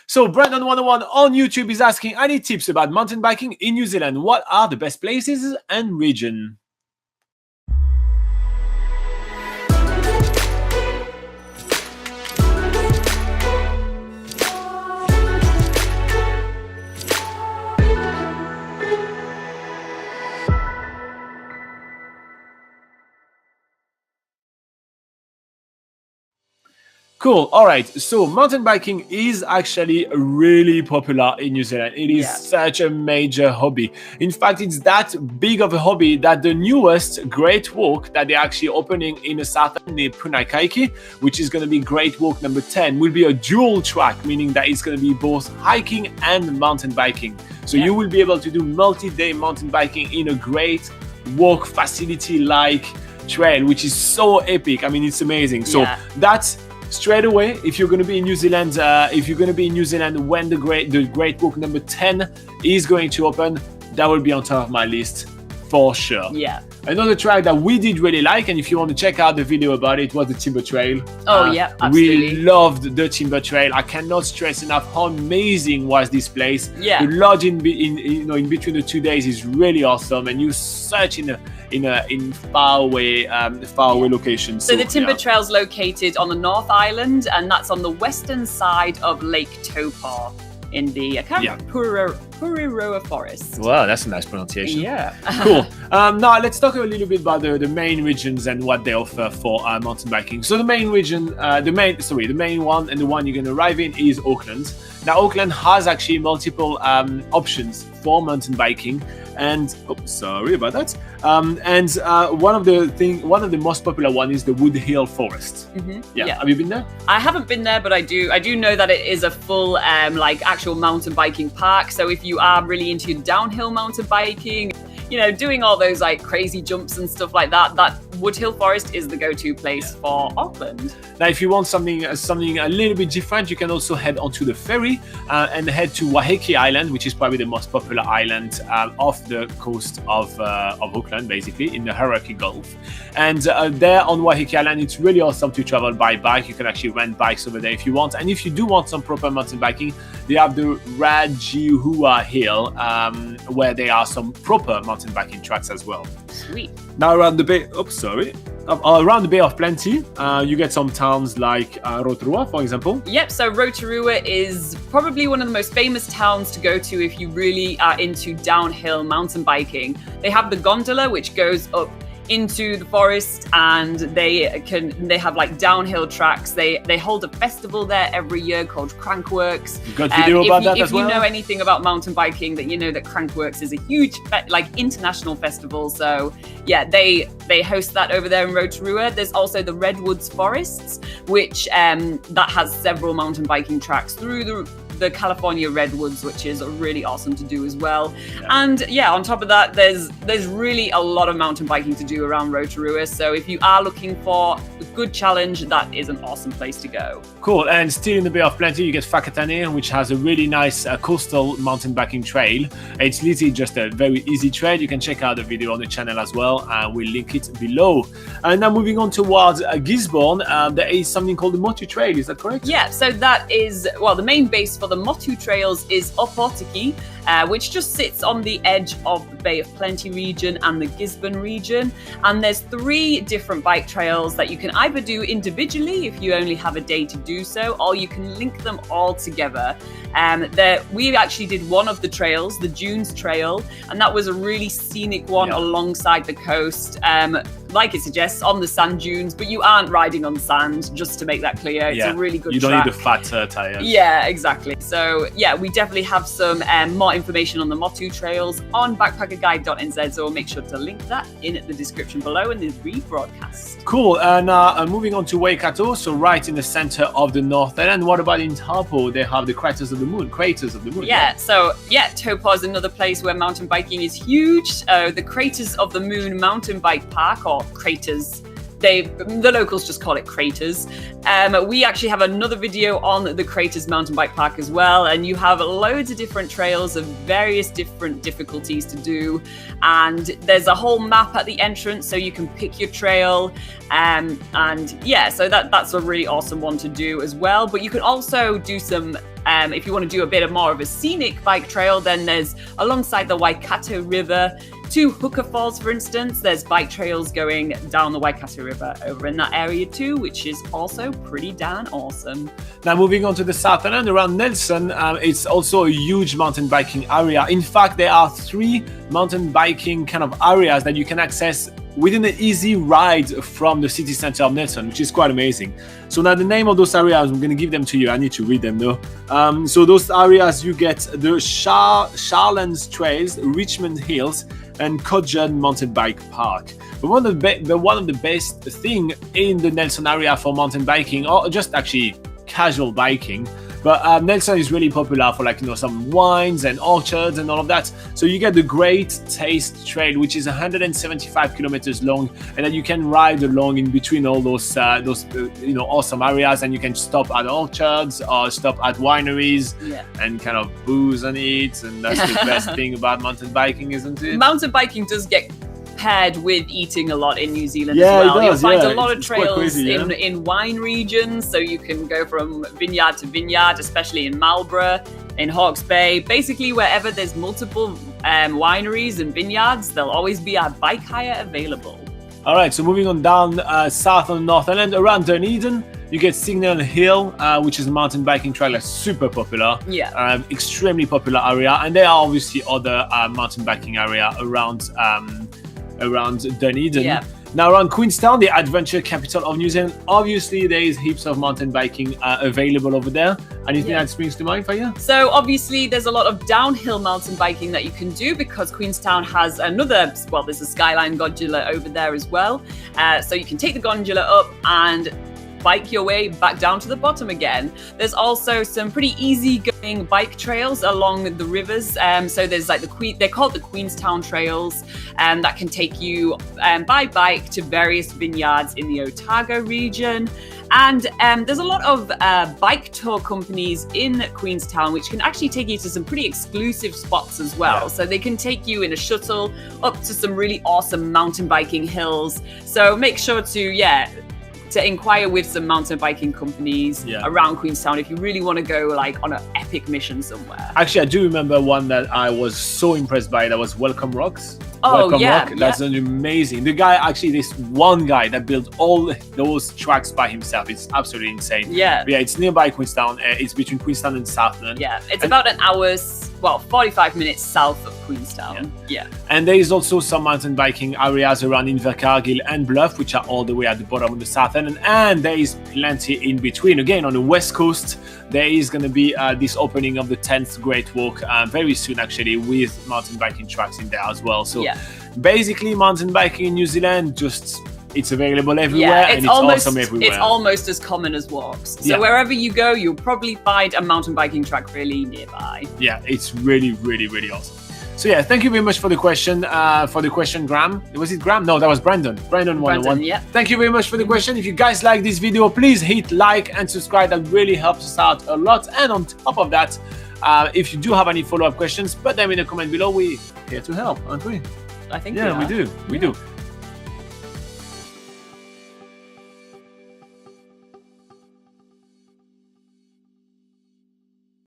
So Brandon101 on YouTube is asking, I need tips about mountain biking in New Zealand. What are the best places and region? Cool. All right. So mountain biking is actually really popular in New Zealand. It is such a major hobby. In fact, it's that big of a hobby that the newest Great Walk that they're actually opening in the south near Punakaiki, which is going to be Great Walk number 10, will be a dual track, meaning that it's going to be both hiking and mountain biking. So you will be able to do multi-day mountain biking in a Great Walk facility like trail, which is so epic. I mean, it's amazing. So that's straight away, if you're going to be in New Zealand, when the Great Walk number 10 is going to open, that will be on top of my list for sure. Yeah. Another track that we did really like, and if you want to check out the video about it, was the Timber Trail. Oh yeah, absolutely. We loved the Timber Trail. I cannot stress enough how amazing was this place. Yeah. The lodge in between the 2 days is really awesome, and you search in faraway locations. So the Timber Trail's located on the North Island, and that's on the western side of Lake Taupo in the Rotorua forest. Wow, that's a nice pronunciation. Yeah. Cool. Now let's talk a little bit about the main regions and what they offer for mountain biking. So the main region, the main one and the one you're going to arrive in is Auckland. Now Auckland has actually multiple options for mountain biking, and sorry about that. One of the most popular one is the Wood Hill Forest. Yeah. Have you been there? I haven't been there, but I do know that it is a full like actual mountain biking park. So if you are really into downhill mountain biking, doing all those like crazy jumps and stuff like that, that Wood Hill Forest is the go-to place for Auckland. Now, if you want something a little bit different, you can also head onto the ferry and head to Waiheke Island, which is probably the most popular island off the coast of Auckland, basically in the Hauraki Gulf. And there on Waiheke Island, it's really awesome to travel by bike. You can actually rent bikes over there if you want. And if you do want some proper mountain biking, they have the Rajihua Hill, where there are some proper mountain biking tracks as well. Sweet. Now around the Bay, around the Bay of Plenty, you get some towns like Rotorua, for example. Yep, so Rotorua is probably one of the most famous towns to go to if you really are into downhill mountain biking. They have the gondola, which goes up into the forest, and they have like downhill tracks. They hold a festival there every year called Crankworks. You got video about that as well? If you know anything about mountain biking, that you know that Crankworks is a huge international festival. So yeah, they host that over there in Rotorua. There's also the Redwoods Forests, which that has several mountain biking tracks through the California Redwoods, which is really awesome to do as well. Yeah. And yeah, on top of that, there's really a lot of mountain biking to do around Rotorua. So if you are looking for a good challenge, that is an awesome place to go. Cool. And still in the Bay of Plenty, you get Whakatane, which has a really nice coastal mountain biking trail. It's literally just a very easy trail. You can check out the video on the channel as well. We'll link it below. And now moving on towards Gisborne, there is something called the Motu Trail. Is that correct? Yeah. So that is, the main base for the Motu Trails is Opotiki, which just sits on the edge of the Bay of Plenty region and the Gisborne region. And there's 3 different bike trails that you can either do individually if you only have a day to do so, or you can link them all together. We actually did one of the trails, the Dunes Trail, and that was a really scenic one alongside the coast. Like it suggests, on the sand dunes, but you aren't riding on sand, just to make that clear. It's a really good track. You don't need the fat tires. Yeah, exactly. So yeah, we definitely have some more information on the Motu Trails on BackpackerGuide.NZ, so we'll make sure to link that in the description below in the rebroadcast. Cool. And moving on to Waikato, so right in the center of the North Island. What about in Taupo? They have the Craters of the Moon. Yeah, so yeah, Taupo is another place where mountain biking is huge. The Craters of the Moon Mountain Bike Park, or Craters, the locals just call it Craters. We actually have another video on the Craters Mountain Bike Park as well, and you have loads of different trails of various different difficulties to do, and there's a whole map at the entrance so you can pick your trail, and yeah, so that's a really awesome one to do as well. But you can also do some If you want to do a bit more of a scenic bike trail, then there's alongside the Waikato River, to Hooker Falls, for instance, there's bike trails going down the Waikato River over in that area too, which is also pretty darn awesome. Now moving on to the South Island around Nelson, it's also a huge mountain biking area. In fact, there are 3 mountain biking kind of areas that you can access within an easy ride from the city center of Nelson, which is quite amazing. So now the name of those areas, I'm going to give them to you. I need to read them though. So those areas, you get the Charlands Trails, Richmond Hills, and Codgen Mountain Bike Park. But one of the best thing in the Nelson area for mountain biking, or just actually casual biking, but Nelson is really popular for, like, some wines and orchards and all of that. So you get the Great Taste Trail, which is 175 kilometers long, and then you can ride along in between all those awesome areas, and you can stop at orchards or stop at wineries and kind of booze and eat. And that's the best thing about mountain biking, isn't it? Mountain biking does get paired with eating a lot in New Zealand as well. You'll find a lot of trails in wine regions, so you can go from vineyard to vineyard, especially in Marlborough, in Hawke's Bay. Basically, wherever there's multiple wineries and vineyards, there'll always be a bike hire available. All right, so moving on down south on North Island, around Dunedin, you get Signal Hill, which is a mountain biking trail that's super popular. Yeah. Extremely popular area, and there are obviously other mountain biking area around Dunedin. Yeah. Now around Queenstown, the adventure capital of New Zealand, obviously there is heaps of mountain biking available over there. Anything that springs to mind for you? So obviously there's a lot of downhill mountain biking that you can do, because Queenstown has there's a Skyline gondola over there as well. So you can take the gondola up and bike your way back down to the bottom again. There's also some pretty easy going bike trails along the rivers. So there's like they're called the Queenstown trails, that can take you by bike to various vineyards in the Otago region. And there's a lot of bike tour companies in Queenstown, which can actually take you to some pretty exclusive spots as well. Yeah. So they can take you in a shuttle up to some really awesome mountain biking hills. So make sure to inquire with some mountain biking companies around Queenstown if you really want to go like on an epic mission somewhere. Actually, I do remember one that I was so impressed by. That was Welcome Rocks. Oh, Welcome yeah. Rock. That's an amazing. The guy, actually, this one guy that built all those tracks by himself. It's absolutely insane. Yeah. But yeah, it's nearby Queenstown. It's between Queenstown and Southland. Yeah, it's about an hour's, 45 minutes south of Queenstown. Yeah. And there is also some mountain biking areas around Invercargill and Bluff, which are all the way at the bottom of the South End. And there is plenty in between. Again, on the West Coast, there is going to be this opening of the 10th Great Walk very soon, actually, with mountain biking tracks in there as well. So basically, mountain biking in New Zealand, it's available everywhere, and it's awesome everywhere. It's almost as common as walks. So wherever you go, you'll probably find a mountain biking track really nearby. Yeah, it's really, really, really awesome. So yeah, thank you very much for the question. Graham. Was it Graham? No, that was Brandon. Brandon 101. Yeah. Thank you very much for the question. If you guys like this video, please hit like and subscribe. That really helps us out a lot. And on top of that, if you do have any follow-up questions, put them in the comment below. We're here to help, aren't we? I think we do. We do.